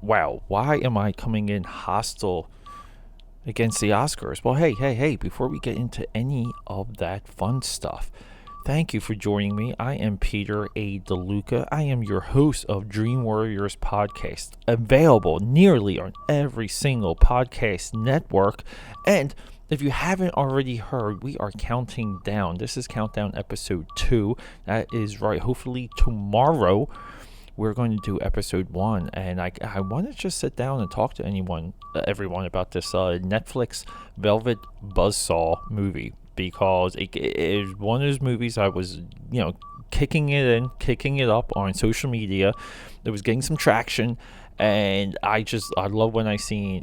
wow, why am I coming in hostile against the Oscars? Well, hey, before we get into any of that fun stuff, thank you for joining me. I am Peter A. DeLuca. I am your host of Dream Warriors Podcast, available nearly on every single podcast network. And if you haven't already heard, we are counting down. This is Countdown Episode 2. That is right. Hopefully tomorrow we're going to do episode 1, and I want to just sit down and talk to everyone about this Netflix Velvet Buzzsaw movie, because it is one of those movies I was, kicking it up on social media. It was getting some traction, and I love when I see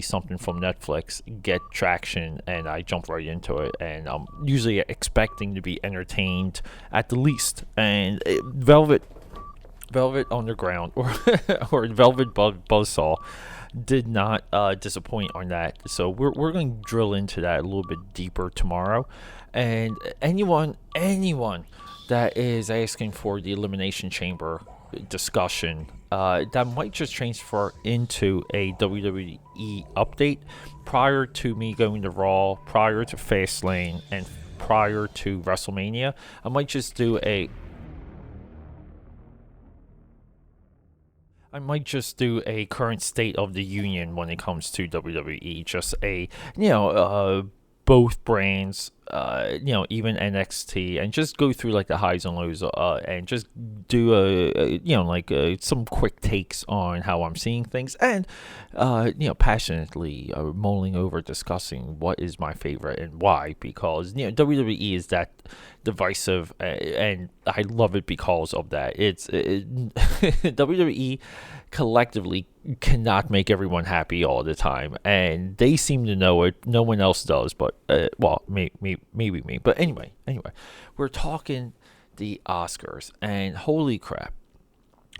something from Netflix get traction, and I jump right into it, and I'm usually expecting to be entertained at the least. And Velvet Underground or Velvet Buzzsaw did not disappoint on that. So we're going to drill into that a little bit deeper tomorrow. And anyone that is asking for the Elimination Chamber discussion, that might just transfer into a WWE update prior to me going to Raw, prior to Fastlane, and prior to WrestleMania. I might just do a current state of the union when it comes to WWE. Just both brands, even NXT, and just go through like the highs and lows, and just do some quick takes on how I'm seeing things, and passionately mulling over discussing what is my favorite and why, because WWE is that divisive, and I love it because of that. WWE collectively cannot make everyone happy all the time, and they seem to know it. No one else does, but maybe me. But anyway, we're talking the Oscars, and holy crap,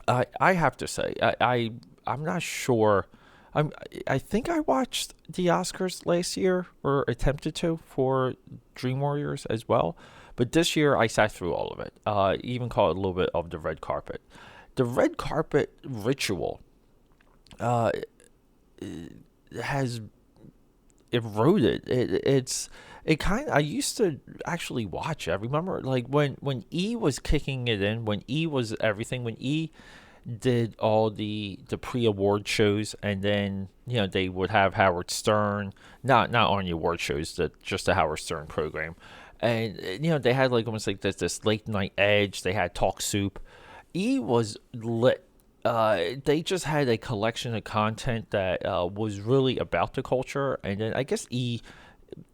I have to say, I'm not sure. I think I watched the Oscars last year, or attempted to, for Dream Warriors as well. But this year I sat through all of it. Even caught a little bit of the red carpet. The red carpet ritual has eroded. I used to actually watch it. I remember like when E was kicking it in, when E was everything, when E did all the pre-award shows, and then they would have Howard Stern, not on the award shows, just the Howard Stern program. And they had like almost like this late night edge. They had Talk Soup. E was lit. They just had a collection of content that was really about the culture, and then I guess E,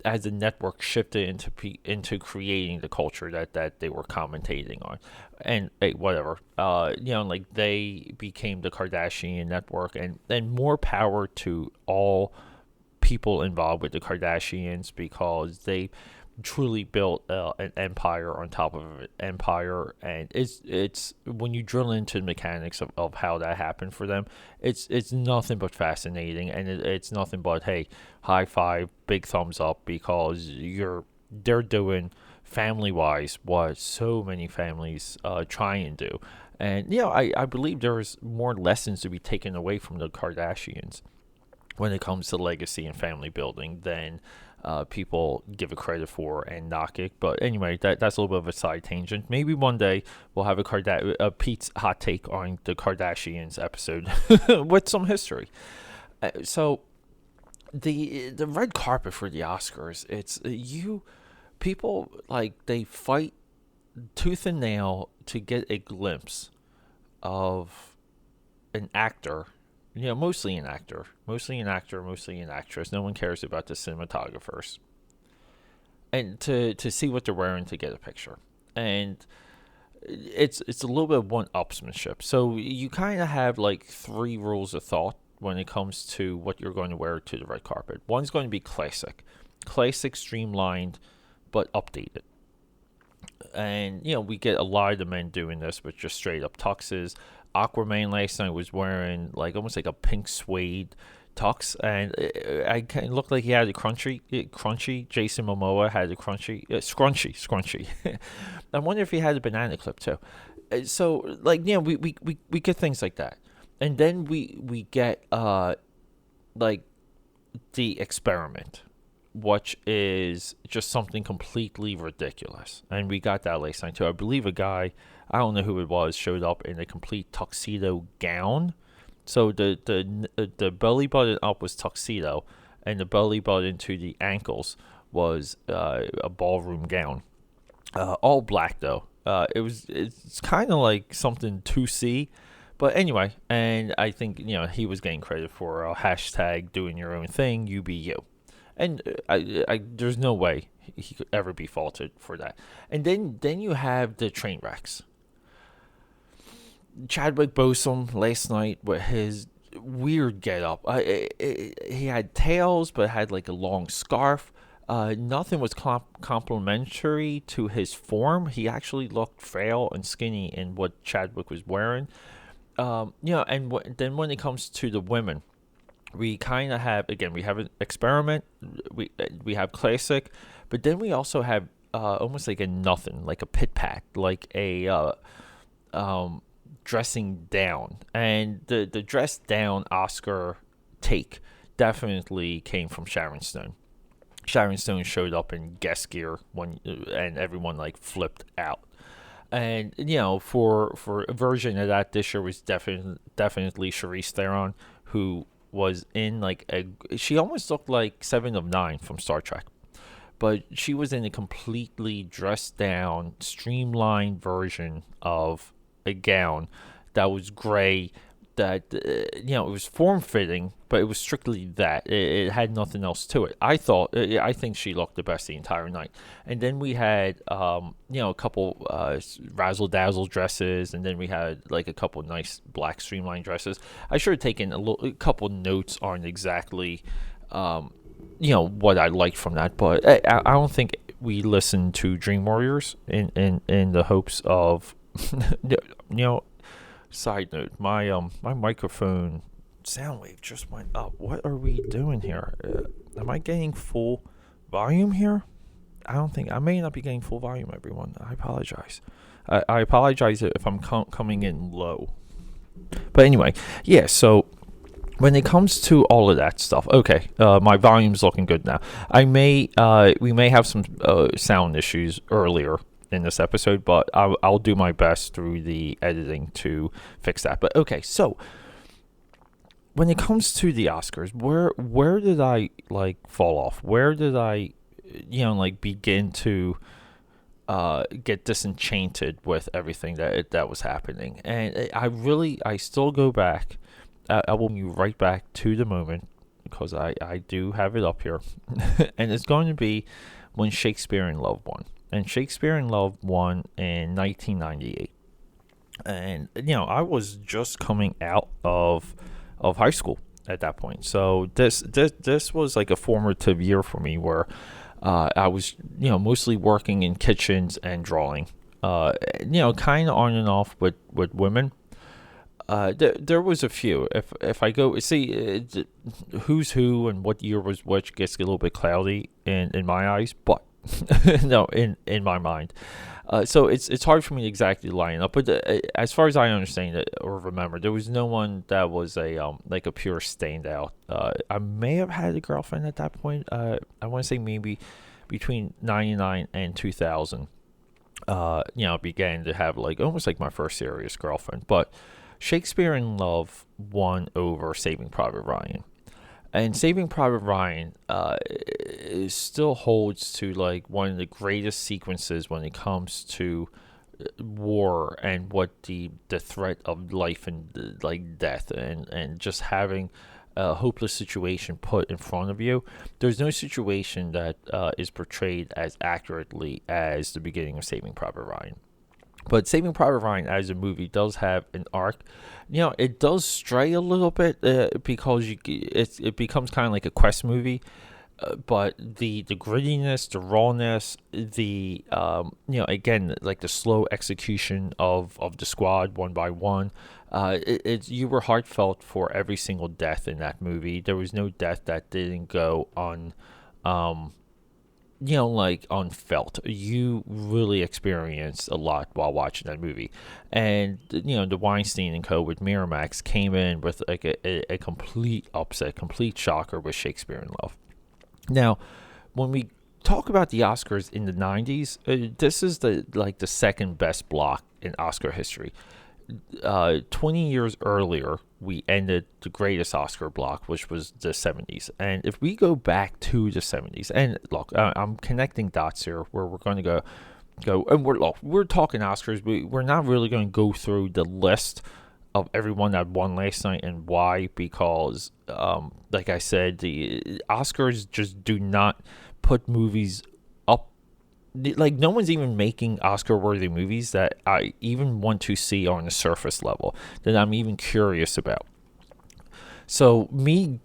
as a network, shifted into creating the culture that they were commentating on. And hey, whatever. Like they became the Kardashian network, and more power to all people involved with the Kardashians, because they truly built an empire on top of an empire. And it's when you drill into the mechanics of how that happened for them, it's nothing but fascinating, and it's nothing but, hey, high five, big thumbs up, because they're doing family wise what so many families try and do. And I believe there's more lessons to be taken away from the Kardashians when it comes to legacy and family building than people give it credit for and knock it. But anyway, that's a little bit of a side tangent. Maybe one day we'll have a Pete's hot take on the Kardashians episode with some history. So the red carpet for the Oscars, it's people, like, they fight tooth and nail to get a glimpse of an actor. Mostly an actor, mostly an actress. No one cares about the cinematographers. And to see what they're wearing to get a picture. And it's a little bit of one-upsmanship. So you kind of have like 3 rules of thought when it comes to what you're going to wear to the red carpet. One's going to be classic, streamlined, but updated. And, we get a lot of the men doing this with just straight up tuxes. Aquaman last night was wearing like almost like a pink suede tux, and I kind of looked like he had a crunchy. Jason Momoa had a scrunchy. I wonder if he had a banana clip too. So like, we get things like that. And then we get like the experiment, which is just something completely ridiculous. And we got that last night too. I believe a guy, I don't know who it was, showed up in a complete tuxedo gown. So the belly button up was tuxedo, and the belly button to the ankles was a ballroom gown. All black though. It's kind of like something to see, but anyway. And I think he was getting credit for hashtag doing your own thing. You be you. And there's no way he could ever be faulted for that. And then you have the train wrecks. Chadwick Boseman last night with his weird getup. He had tails, but had like a long scarf. Nothing was complimentary to his form. He actually looked frail and skinny in what Chadwick was wearing. And then when it comes to the women, we kind of have, again, we have an experiment, we have classic, but then we also have almost like a nothing, like a pit pat, like a dressing down. And the dress down Oscar take definitely came from Sharon Stone. Sharon Stone showed up in guest gear and everyone like flipped out. And for a version of that, this year was definitely Charlize Theron, who was in she almost looked like Seven of Nine from Star Trek, but she was in a completely dressed down, streamlined version of a gown that was gray. That it was form fitting, but it was strictly that. It had nothing else to it. I think she looked the best the entire night. And then we had a couple razzle dazzle dresses, and then we had like a couple nice black streamlined dresses. I should have taken a couple notes on exactly what I liked from that, but I don't think we listened to Dream Warriors in the hopes of Side note: my microphone sound wave just went up. What are we doing here? Am I getting full volume here? I don't think I may not be getting full volume. Everyone, I apologize. I apologize if I'm coming in low. But anyway, yeah. So when it comes to all of that stuff, okay, my volume's looking good now. We may have some sound issues earlier in this episode, but I'll do my best through the editing to fix that. But okay, so when it comes to the Oscars, where did I fall off? Where did I begin to get disenchanted with everything that was happening? And I still go back. I will move right back to the moment, because I do have it up here. And it's going to be when Shakespeare in Love won. And Shakespeare in Love won in 1998. And I was just coming out of high school at that point. So this was like a formative year for me, where I was mostly working in kitchens and drawing. Kind of on and off with women. There was a few. If I go see who's who and what year was which gets a little bit cloudy in my eyes, but no, in my mind. So it's hard for me to exactly line up. But as far as I understand it or remember, there was no one that was a pure standout. I may have had a girlfriend at that point. I want to say maybe between 99 and 2000. Began to have almost like my first serious girlfriend. But Shakespeare in Love won over Saving Private Ryan. And Saving Private Ryan still holds to one of the greatest sequences when it comes to war and what the threat of life and death and just having a hopeless situation put in front of you. There's no situation that is portrayed as accurately as the beginning of Saving Private Ryan. But Saving Private Ryan as a movie does have an arc. It does stray a little bit because it becomes kind of like a quest movie. But the grittiness, the rawness, the again, the slow execution of the squad one by one. You were heartfelt for every single death in that movie. There was no death that didn't go like on felt, you really experienced a lot while watching that movie. And, the Weinstein and Co. with Miramax came in with like a complete upset, complete shocker with Shakespeare in Love. Now, when we talk about the Oscars in the 90s, this is the second best block in Oscar history. 20 years earlier, we ended the greatest Oscar block, which was the 70s. And if we go back to the 70s, and look, I'm connecting dots here where we're going to go, and we're talking Oscars. We're not really going to go through the list of everyone that won last night and why, because, like I said, the Oscars just do not put movies up. Like, no one's even making Oscar-worthy movies that I even want to see on the surface level, that I'm even curious about. So me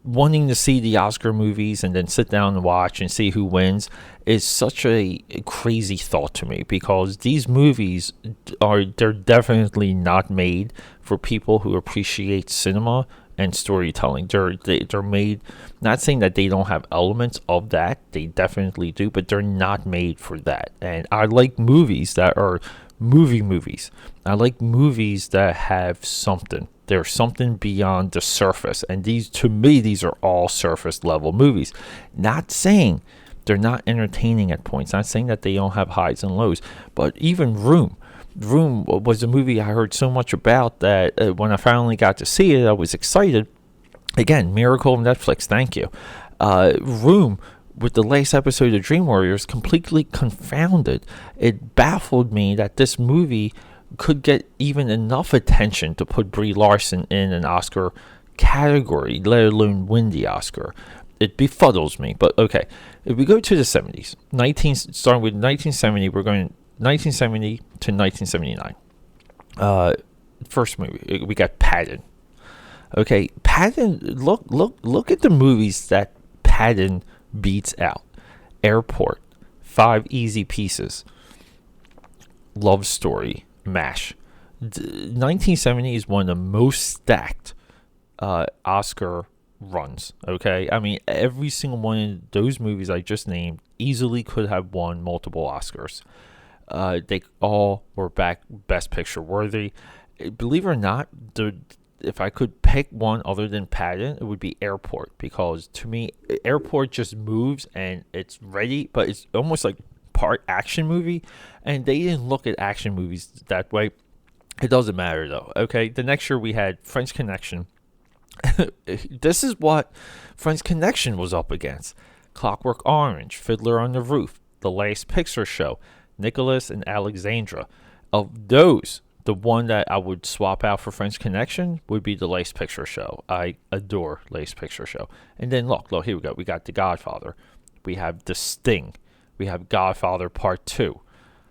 wanting to see the Oscar movies and then sit down and watch and see who wins is such a crazy thought to me, because these movies they're definitely not made for people who appreciate cinema and storytelling. They're made, not saying that they don't have elements of that, they definitely do, but they're not made for that. And I like movies that are movies. I like movies that have something. There's something beyond the surface. And to me, these are all surface level movies. Not saying they're not entertaining at points. Not saying that they don't have highs and lows. But even Room was a movie I heard so much about that when I finally got to see it, I was excited. Again, miracle of Netflix, thank you. Room, with the last episode of Dream Warriors, completely confounded. It baffled me that this movie could get even enough attention to put Brie Larson in an Oscar category, let alone win the Oscar. It befuddles me, but okay. If we go to the 70s, starting with 1970, we're going 1970 to 1979. First movie, we got Patton. Okay, Patton. Look at the movies that Patton beats out: Airport, Five Easy Pieces, Love Story, MASH. 1970 is one of the most stacked Oscar runs. Okay, I mean, every single one of those movies I just named easily could have won multiple Oscars. They all were back Best Picture worthy. Believe it or not, if I could pick one other than Patton, it would be Airport, because to me, Airport just moves and it's ready, but it's almost like part action movie, and they didn't look at action movies that way. It doesn't matter though. Okay, the next year we had French Connection. This is what French Connection was up against: Clockwork Orange, Fiddler on the Roof, The Last Picture Show, Nicholas and Alexandra. Of those, the one that I would swap out for French Connection would be The Last Picture Show. I adore Last Picture Show. And then look, here we go. We got The Godfather. We have The Sting. We have Godfather Part 2.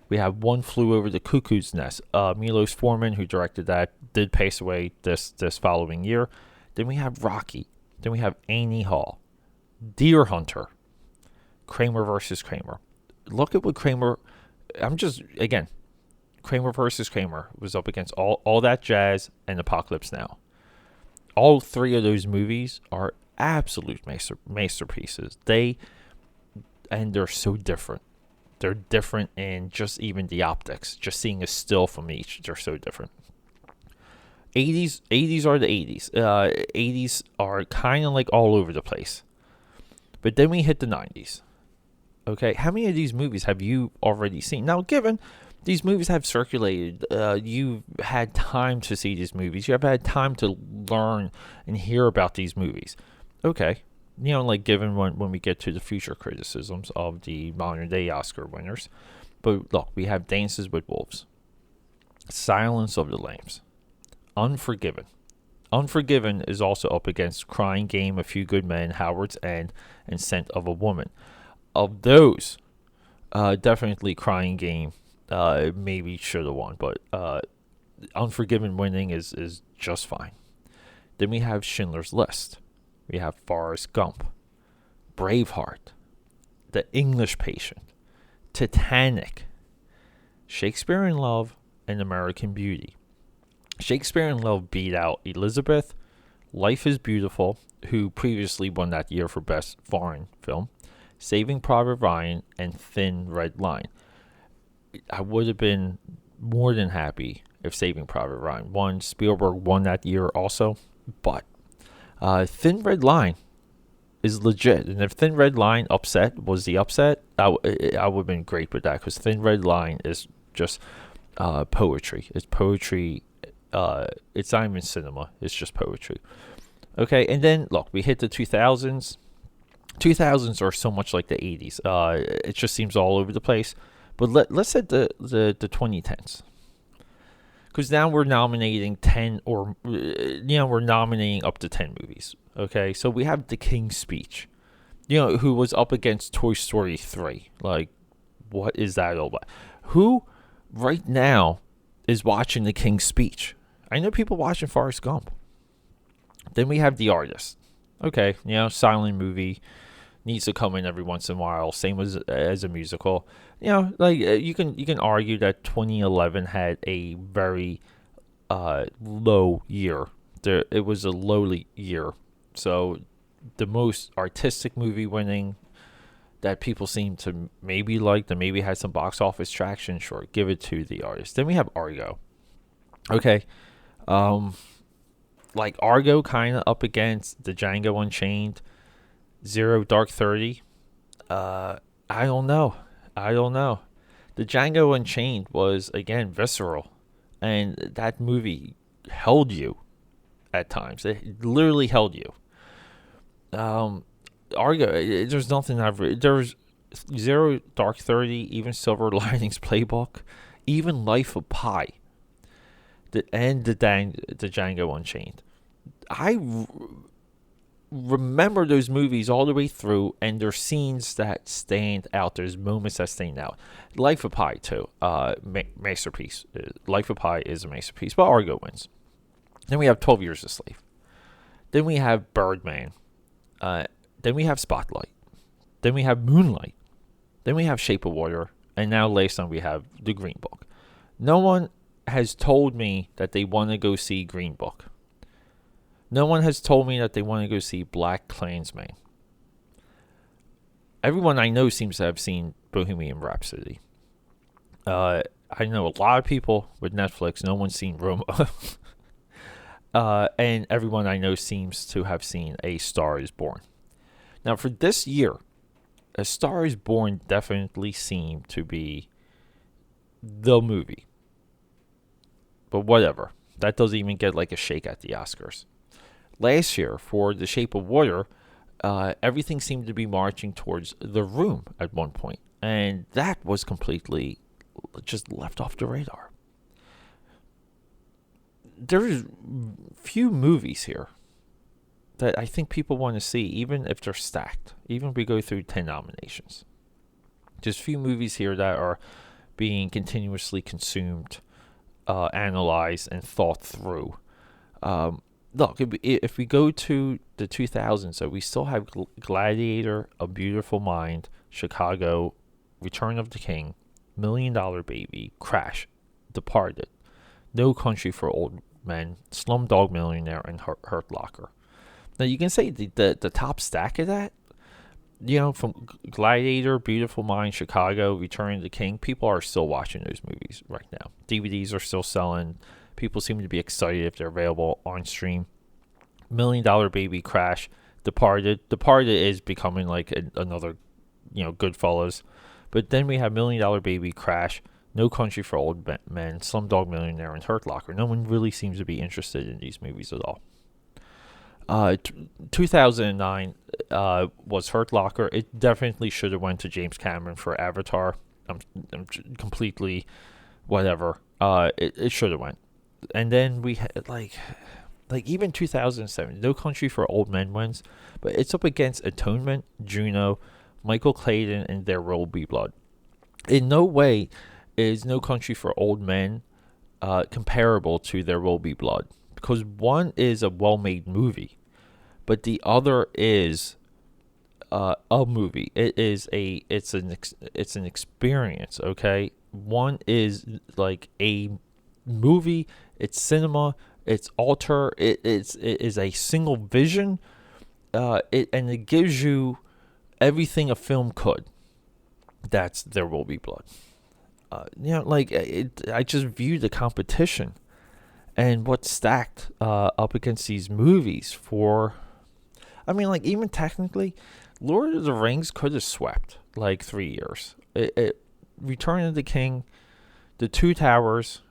We have One Flew Over the Cuckoo's Nest. Milos Forman, who directed that, did pass away this following year. Then we have Rocky. Then we have Annie Hall, Deer Hunter, Kramer versus Kramer. Look at what Kramer versus Kramer was up against all that jazz and Apocalypse Now. All three of those movies are absolute masterpieces. They're so different. They're different in just even the optics. Just seeing a still from each, they're so different. 80s are the 80s. 80s are kind of like all over the place. But then we hit the 90s. Okay, how many of these movies have you already seen? Now, given these movies have circulated, you've had time to see these movies. You have had time to learn and hear about these movies. Okay, like given when we get to the future criticisms of the modern day Oscar winners. But look, we have Dances with Wolves, Silence of the Lambs, Unforgiven. Unforgiven is also up against Crying Game, A Few Good Men, Howard's End, and Scent of a Woman. Of those, definitely Crying Game maybe should have won, but Unforgiven winning is just fine. Then we have Schindler's List. We have Forrest Gump, Braveheart, The English Patient, Titanic, Shakespeare in Love, and American Beauty. Shakespeare in Love beat out Elizabeth, Life is Beautiful, who previously won that year for Best Foreign Film, Saving Private Ryan, and Thin Red Line. I would have been more than happy if Saving Private Ryan won. Spielberg won that year also, but Thin Red Line is legit. And if Thin Red Line was the upset, I would have been great with that, because Thin Red Line is just poetry. It's poetry. It's not even cinema. It's just poetry. Okay, and then look, we hit the 2000s. 2000s are so much like the 80s. It just seems all over the place. But let's hit the 2010s. Because now we're nominating 10 or, we're nominating up to 10 movies. Okay, so we have The King's Speech, who was up against Toy Story 3. Like, what is that all about? Who right now is watching The King's Speech? I know people watching Forrest Gump. Then we have The Artist. Okay, silent movie, needs to come in every once in a while. Same as a musical. You can argue that 2011 had a very low year. It was a lowly year. So the most artistic movie winning that people seem to maybe like, that maybe had some box office traction, sure, give it to The Artist. Then we have Argo. Okay. Like Argo kind of up against the Django Unchained, Zero Dark 30. I don't know. The Django Unchained was, again, visceral. And that movie held you at times. It literally held you. Argo, there's nothing there's Zero Dark 30, even Silver Linings Playbook, even Life of Pi, and the Django Unchained. I remember those movies all the way through, and there's scenes that stand out. There's moments that stand out. Life of Pi, too. Masterpiece. Life of Pi is a masterpiece, but Argo wins. Then we have 12 Years a Slave. Then we have Birdman. Then we have Spotlight. Then we have Moonlight. Then we have Shape of Water. And now last time we have The Green Book. No one has told me that they want to go see Green Book. No one has told me that they want to go see Black Klansman. Everyone I know seems to have seen Bohemian Rhapsody. I know a lot of people with Netflix. No one's seen Roma. And everyone I know seems to have seen A Star is Born. Now, for this year, A Star is Born definitely seemed to be the movie. But whatever. That doesn't even get like a shake at the Oscars. Last year, for The Shape of Water, everything seemed to be marching towards The Room at one point. And that was completely just left off the radar. There's few movies here that I think people want to see, even if they're stacked. Even if we go through 10 nominations. There's few movies here that are being continuously consumed, analyzed, and thought through. Look, if we go to the 2000s, so we still have Gladiator, A Beautiful Mind, Chicago, Return of the King, $1 Million Baby, Crash, Departed, No Country for Old Men, Slumdog Millionaire, and Hurt Locker. Now, you can say the top stack of that, from Gladiator, Beautiful Mind, Chicago, Return of the King, people are still watching those movies right now. DVDs are still selling. People seem to be excited if they're available on stream. $1 Million Baby, Crash, Departed. Departed is becoming like another, Goodfellas. But then we have $1 Million Baby, Crash, No Country for Old Men, Slumdog Millionaire, and Hurt Locker. No one really seems to be interested in these movies at all. 2009 was Hurt Locker. It definitely should have went to James Cameron for Avatar. I'm completely whatever. It should have went. And then we had like even 2007, No Country for Old Men wins, but it's up against Atonement, Juno, Michael Clayton, and There Will Be Blood. In no way is No Country for Old Men comparable to There Will Be Blood, because one is a well-made movie, but the other is a movie. It's an experience. Okay, one is like a movie. It's cinema. It's alter. It is a single vision. It gives you everything a film could. That's There Will Be Blood. I just view the competition and what's stacked up against these movies for. I mean, like, even technically, Lord of the Rings could have swept like 3 years. Return of the King, the Two Towers.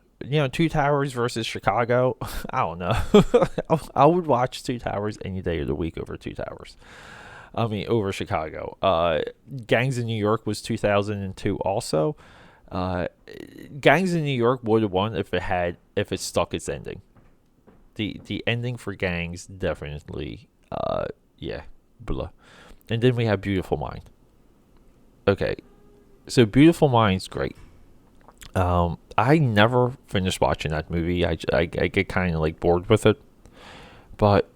Two Towers versus Chicago. I don't know. I would watch Two Towers any day of the week over Two Towers. Over Chicago. Gangs in New York was 2002 also. Gangs in New York would have won if it stuck its ending. The ending for Gangs definitely, blah. And then we have Beautiful Mind. Okay, so Beautiful Mind's great. I never finished watching that movie. I get kind of like bored with it, but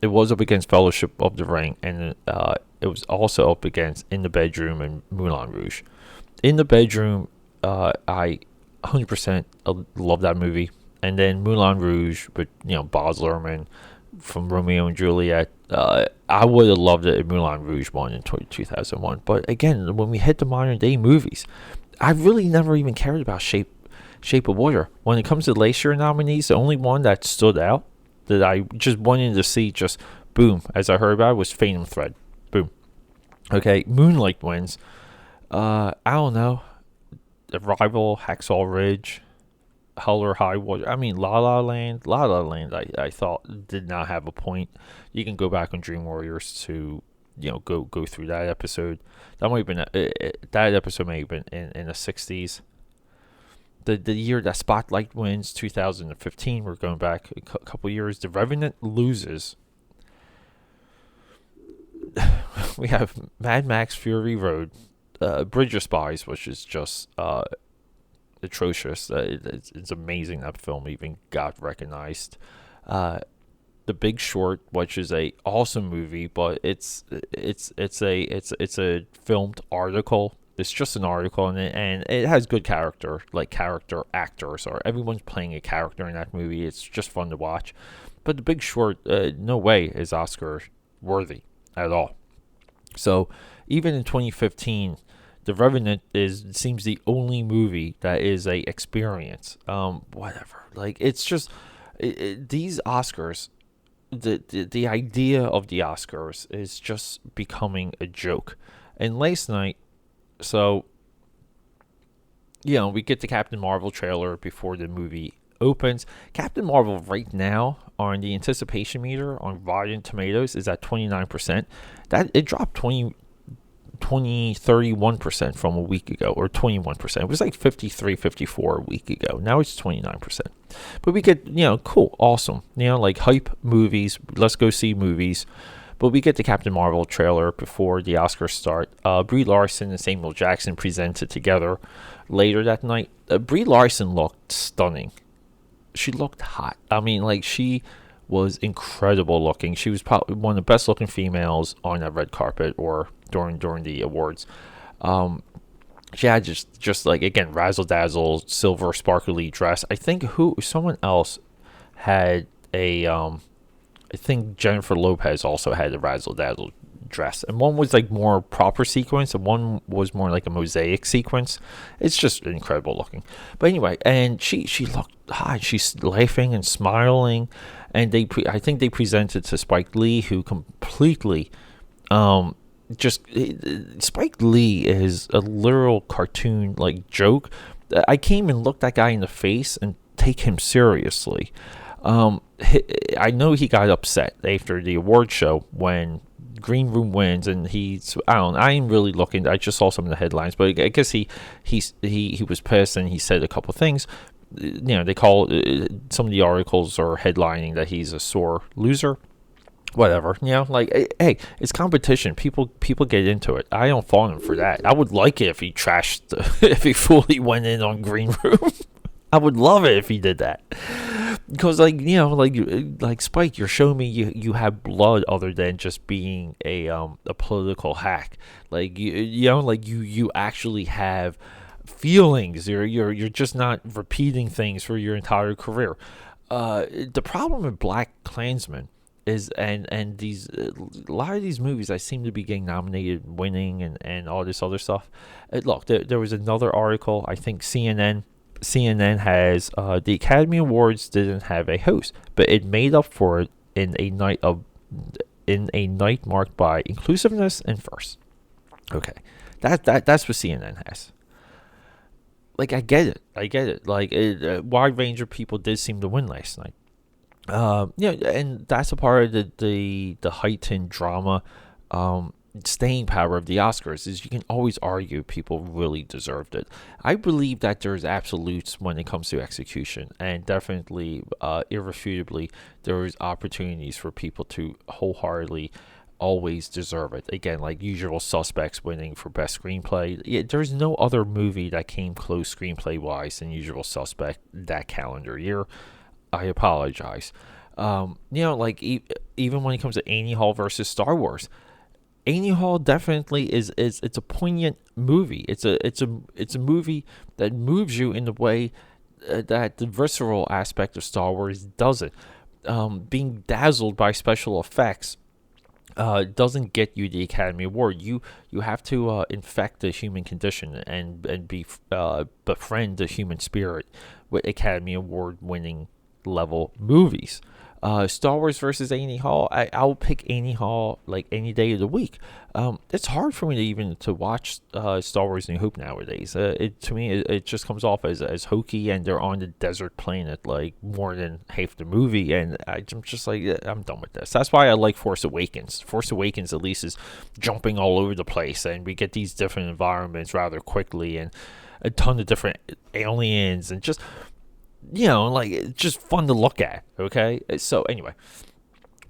it was up against Fellowship of the Ring, and it was also up against In the Bedroom and Moulin Rouge. In the Bedroom, I 100% love that movie, and then Moulin Rouge, but Baz Luhrmann from Romeo and Juliet. I would have loved it if Moulin Rouge won in 2001. But again, when we hit the modern day movies, I really never even cared about Shape of Water. When it comes to last year nominees, the only one that stood out that I just wanted to see, just boom, as I heard about it, was Phantom Thread. Boom. Okay, Moonlight wins. I don't know. Arrival, Hacksaw Ridge, Hell or High Water. La La Land. La La Land, I thought did not have a point. You can go back on Dream Warriors to go through that episode. That might have been that episode may have been in the 60s. The year that Spotlight wins, 2015. We're going back a couple years. The Revenant loses. We have Mad Max Fury Road, Bridge of Spies, which is just atrocious. It's amazing that film even got recognized. The Big Short, which is a awesome movie, but it's a filmed article. It's just an article, and it has good character actors, or everyone's playing a character in that movie. It's just fun to watch. But The Big Short, no way is Oscar worthy at all. So even in 2015, The Revenant seems the only movie that is a experience. Whatever. Like, it's just these Oscars. The idea of the Oscars is just becoming a joke. And last night, so we get the Captain Marvel trailer before the movie opens. Captain Marvel right now on the anticipation meter on Rotten Tomatoes is at 29%. That it dropped 31% from a week ago, or 21%. It was like 53, 54 a week ago. Now it's 29%. But we get, cool, awesome, like hype movies. Let's go see movies. But we get the Captain Marvel trailer before the Oscars start. Brie Larson and Samuel Jackson presented together later that night. Brie Larson looked stunning. She looked hot. She was incredible looking. She was probably one of the best looking females on that red carpet or during the awards. She had just like, again, razzle dazzle, silver sparkly dress. I think someone else had I think Jennifer Lopez also had a razzle dazzle dress, and one was like more proper sequence, and one was more like a mosaic sequence. It's just incredible looking. But anyway, and she looked hot. She's laughing and smiling, and I think they presented to Spike Lee, who completely Spike Lee is a literal cartoon like joke. I came and looked that guy in the face and take him seriously. I know he got upset after the award show when Green Room wins, and I ain't really looking. I just saw some of the headlines, but I guess he was pissed, and he said a couple things. They call some of the articles are headlining that he's a sore loser. Whatever, hey, it's competition. People get into it. I don't fault him for that. I would like it if he if he fully went in on Green Room. I would love it if he did that. Because, like Spike, you're showing me you have blood other than just being a political hack. You actually have feelings. You're just not repeating things for your entire career. The problem with Black Klansman is and these a lot of these movies I seem to be getting nominated, winning, and all this other stuff. Look, there was another article. I think CNN has the Academy Awards didn't have a host, but it made up for it in a night marked by inclusiveness and first. Okay, that's what CNN has. Like I get it. Like a wide range of people did seem to win last night. And that's a part of the heightened drama, staying power of the Oscars is you can always argue people really deserved it. I believe that there's absolutes when it comes to execution, and definitely, irrefutably, there is opportunities for people to wholeheartedly always deserve it. Again, like Usual Suspects winning for best screenplay. Yeah, there's no other movie that came close screenplay wise than Usual Suspect that calendar year. I apologize. Like even when it comes to Annie Hall versus Star Wars, Annie Hall definitely is it's a poignant movie. It's a movie that moves you in the way that the visceral aspect of Star Wars doesn't. Being dazzled by special effects doesn't get you the Academy Award. You have to infect the human condition and befriend the human spirit with Academy Award winning level movies. Star Wars versus Annie Hall. I'll pick Annie Hall like any day of the week. It's hard for me to even to watch Star Wars New Hope nowadays. To me, it just comes off as hokey, and they're on the desert planet like more than half the movie, and I'm just like, I'm done with this. That's why I like Force Awakens. Force Awakens at least is jumping all over the place, and we get these different environments rather quickly, and a ton of different aliens, and just like it's just fun to look at. Okay, so anyway,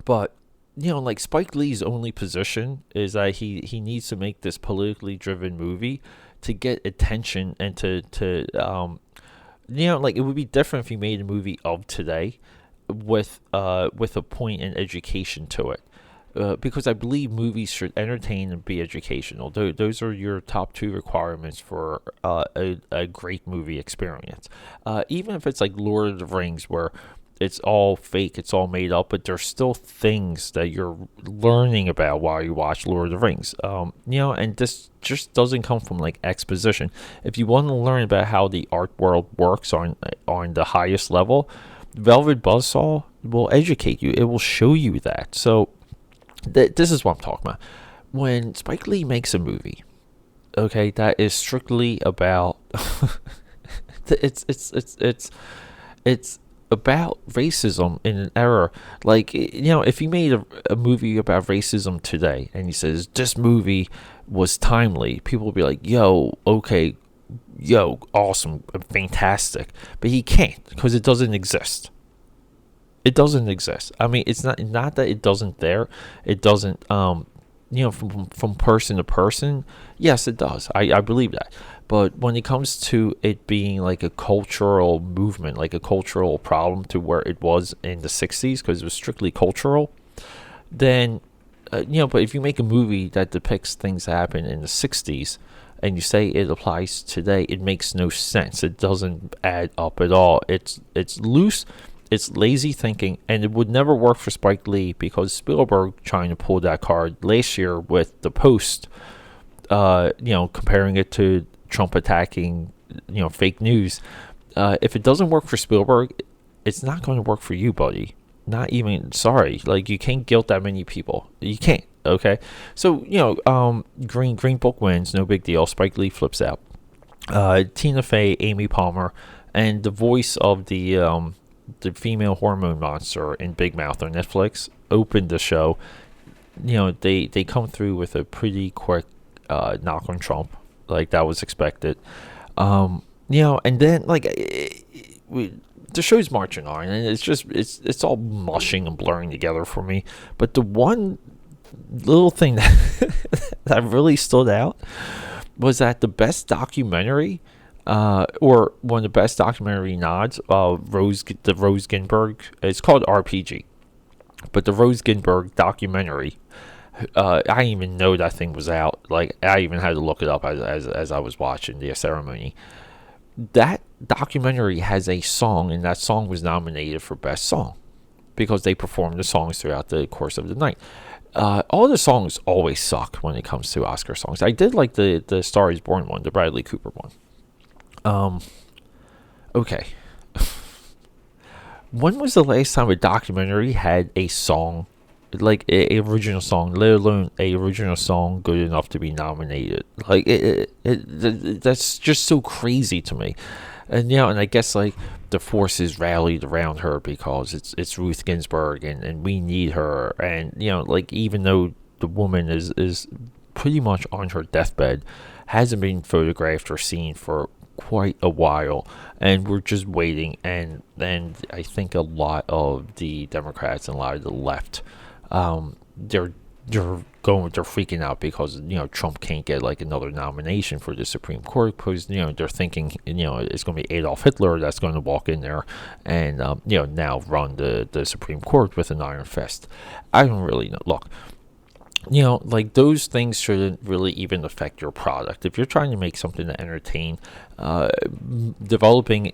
but like Spike Lee's only position is that he needs to make this politically driven movie to get attention and to like it would be different if he made a movie of today with a point in education to it. Because I believe movies should entertain and be educational. Those are your top two requirements for a great movie experience. Even if it's like Lord of the Rings, where it's all fake, it's all made up, but there's still things that you're learning about while you watch Lord of the Rings. And this just doesn't come from like exposition. If you want to learn about how the art world works on the highest level, Velvet Buzzsaw will educate you. It will show you that. So this is what I'm talking about. When Spike Lee makes a movie, okay, that is strictly about it's about racism in an era like if he made a movie about racism today and he says this movie was timely, people will be like, okay, awesome, fantastic, but he can't because it doesn't exist. It doesn't exist. I mean, it's not that it doesn't there. It doesn't, from person to person. Yes, it does. I believe that. But when it comes to it being like a cultural movement, like a cultural problem to where it was in the 60s, because it was strictly cultural, then, but if you make a movie that depicts things that happened in the 60s and you say it applies today, it makes no sense. It doesn't add up at all. It's loose. It's lazy thinking, and it would never work for Spike Lee because Spielberg trying to pull that card last year with The Post, comparing it to Trump attacking, fake news. If it doesn't work for Spielberg, it's not going to work for you, buddy. Not even, sorry. Like, you can't guilt that many people. You can't, okay? So, Green Book wins, no big deal. Spike Lee flips out. Tina Fey, Amy Palmer, and the voice of the female hormone monster in Big Mouth on Netflix opened the show. They come through with a pretty quick knock on Trump, like that was expected. And then like the show's marching on, and it's just it's all mushing and blurring together for me. But the one little thing that really stood out was that the best documentary, or one of the best documentary nods, the Rose Ginsburg, it's called RPG, but the Rose Ginsburg documentary, I didn't even know that thing was out. Like, I even had to look it up as I was watching the ceremony. That documentary has a song, and that song was nominated for best song. because they perform the songs throughout the course of the night. All the songs always suck when it comes to Oscar songs. I did like the Star Is Born one, the Bradley Cooper one. Okay. When was the last time a documentary had a song, like a original song, let alone a original song good enough to be nominated? Like that's just so crazy to me. And and I guess like the forces rallied around her because it's Ruth Ginsburg, and we need her. And like, even though the woman is pretty much on her deathbed, hasn't been photographed or seen for quite a while, and we're just waiting. And I think a lot of the Democrats and a lot of the left, they're freaking out because Trump can't get like another nomination for the Supreme Court, because they're thinking it's going to be Adolf Hitler that's going to walk in there and now run the Supreme Court with an iron fist. I don't really know. Look, like, those things shouldn't really even affect your product. If you're trying to make something to entertain, developing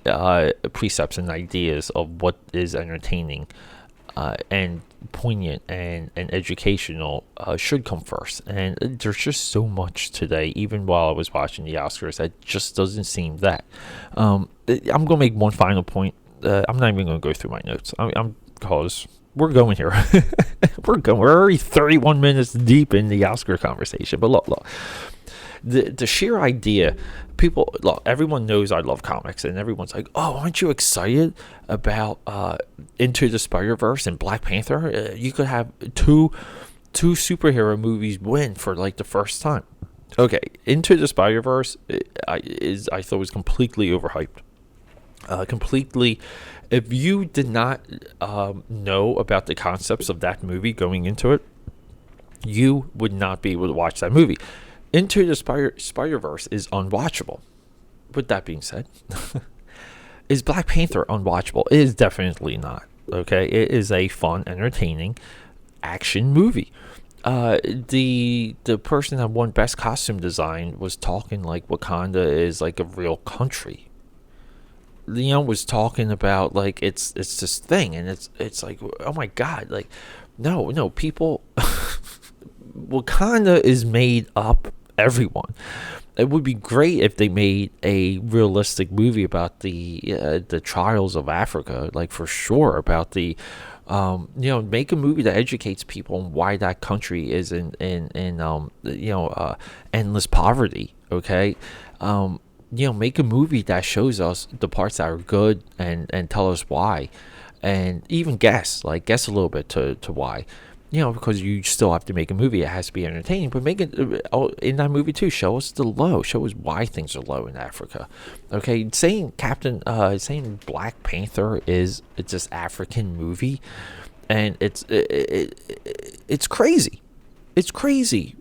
precepts and ideas of what is entertaining and poignant and educational should come first. And there's just so much today, even while I was watching the Oscars, that just doesn't seem that. I'm going to make one final point. I'm not even going to go through my notes. I'm because we're going here. We're already 31 minutes deep in the Oscar conversation. But look. The sheer idea, everyone knows I love comics, and everyone's like, oh, aren't you excited about Into the Spider-Verse and Black Panther? You could have two superhero movies win for like the first time. Okay, Into the Spider-Verse I thought was completely overhyped. Completely. If you did not know about the concepts of that movie going into it, you would not be able to watch that movie. Into the Spider-Verse is unwatchable. With that being said, is Black Panther unwatchable? It is definitely not. Okay, it is a fun, entertaining action movie. The person that won Best Costume Design was talking like Wakanda is like a real country. Leon was talking about like it's this thing, and it's like, oh my god, like no people. Wakanda is made up. Everyone. It would be great if they made a realistic movie about the trials of Africa, like, for sure, about the make a movie that educates people on why that country is in endless poverty. Okay, make a movie that shows us the parts that are good and tell us why, and even guess a little bit to why. Because you still have to make a movie. It has to be entertaining, but make it in that movie too. Show us the low. Show us why things are low in Africa. Okay, saying Black Panther is this African movie, and it's crazy. It's crazy.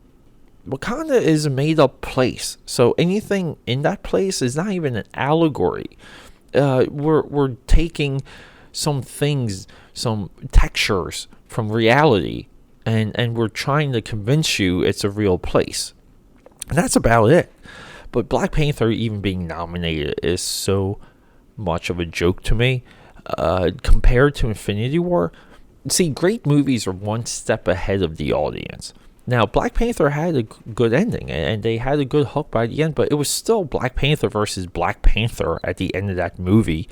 Wakanda is a made-up place, so anything in that place is not even an allegory. We're taking some things, some textures from reality, and we're trying to convince you it's a real place. And that's about it. But Black Panther even being nominated is so much of a joke to me. Compared to Infinity War, see, great movies are one step ahead of the audience. Now, Black Panther had a good ending, and they had a good hook by the end, but it was still Black Panther versus Black Panther at the end of that movie.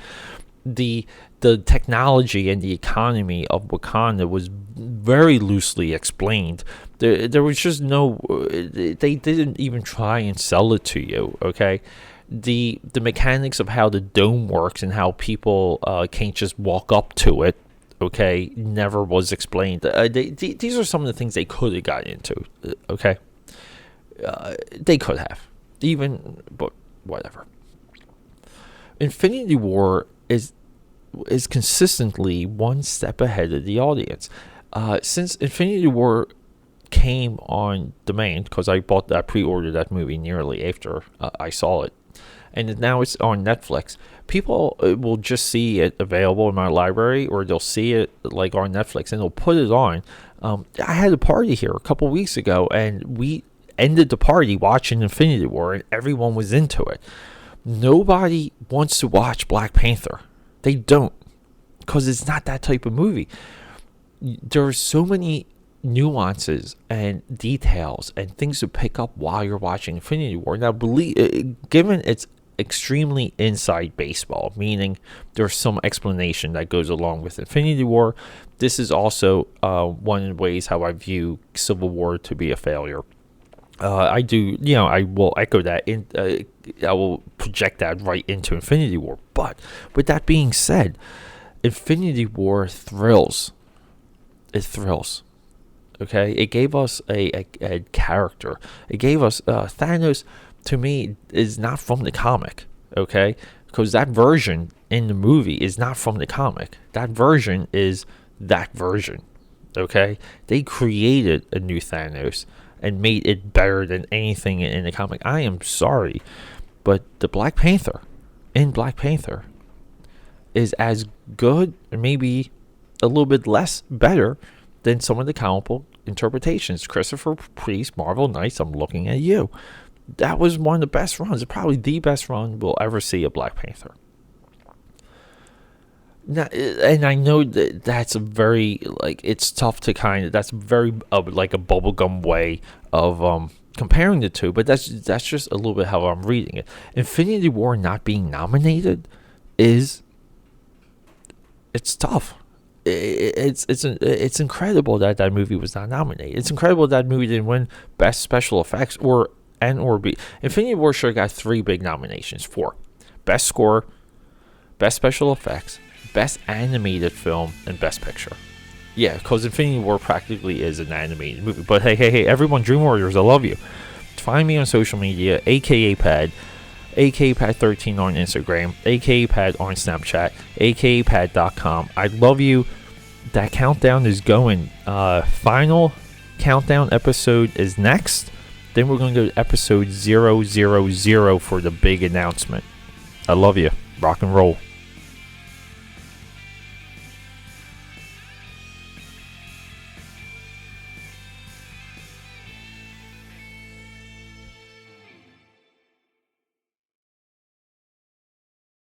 The technology and the economy of Wakanda was very loosely explained. There was just no. They didn't even try and sell it to you. Okay, the mechanics of how the dome works and how people can't just walk up to it. Okay, never was explained. These are some of the things they could have got into. Okay, they could have but whatever. Infinity War is consistently one step ahead of the audience. Since Infinity War came on demand, because I pre-ordered that movie nearly after I saw it, and now it's on Netflix, people will just see it available in my library, or they'll see it like on Netflix and they'll put it on. I had a party here a couple weeks ago, and we ended the party watching Infinity War, and everyone was into it. Nobody wants to watch Black Panther. They don't, because it's not that type of movie. there are so many nuances and details and things to pick up while you're watching Infinity War. Now, given it's extremely inside baseball, meaning there's some explanation that goes along with Infinity War, this is also one of the ways how I view Civil War to be a failure. I do, I will echo that. I will project that right into Infinity War. But with that being said, Infinity War thrills. It thrills. Okay, it gave us a character. It gave us Thanos. To me, is not from the comic. Okay, because that version in the movie is not from the comic. That version is that version. Okay, they created a new Thanos and made it better than anything in the comic. I am sorry, but the Black Panther is as good, or maybe a little bit less better than some of the comic book interpretations. Christopher Priest, Marvel Knights, I'm looking at you. That was one of the best runs, probably the best run we'll ever see of Black Panther. Now, and I know that that's a very, it's tough to that's very like a bubblegum way of comparing the two, but that's just a little bit how I'm reading it. Infinity War not being nominated it's tough. It's incredible that movie was not nominated. It's incredible that movie didn't win Best Special Effects or B. Infinity War should have got 3 big nominations for Best Score, Best Special Effects, Best Animated Film, and Best Picture. Yeah, because Infinity War practically is an animated movie. But hey, everyone, Dream Warriors, I love you. Find me on social media, AKAPAD, AKAPAD13 on Instagram, AKAPAD on Snapchat, AKAPAD.com. I love you. That countdown is going. Final countdown episode is next. Then we're going to go to episode 000 for the big announcement. I love you. Rock and roll.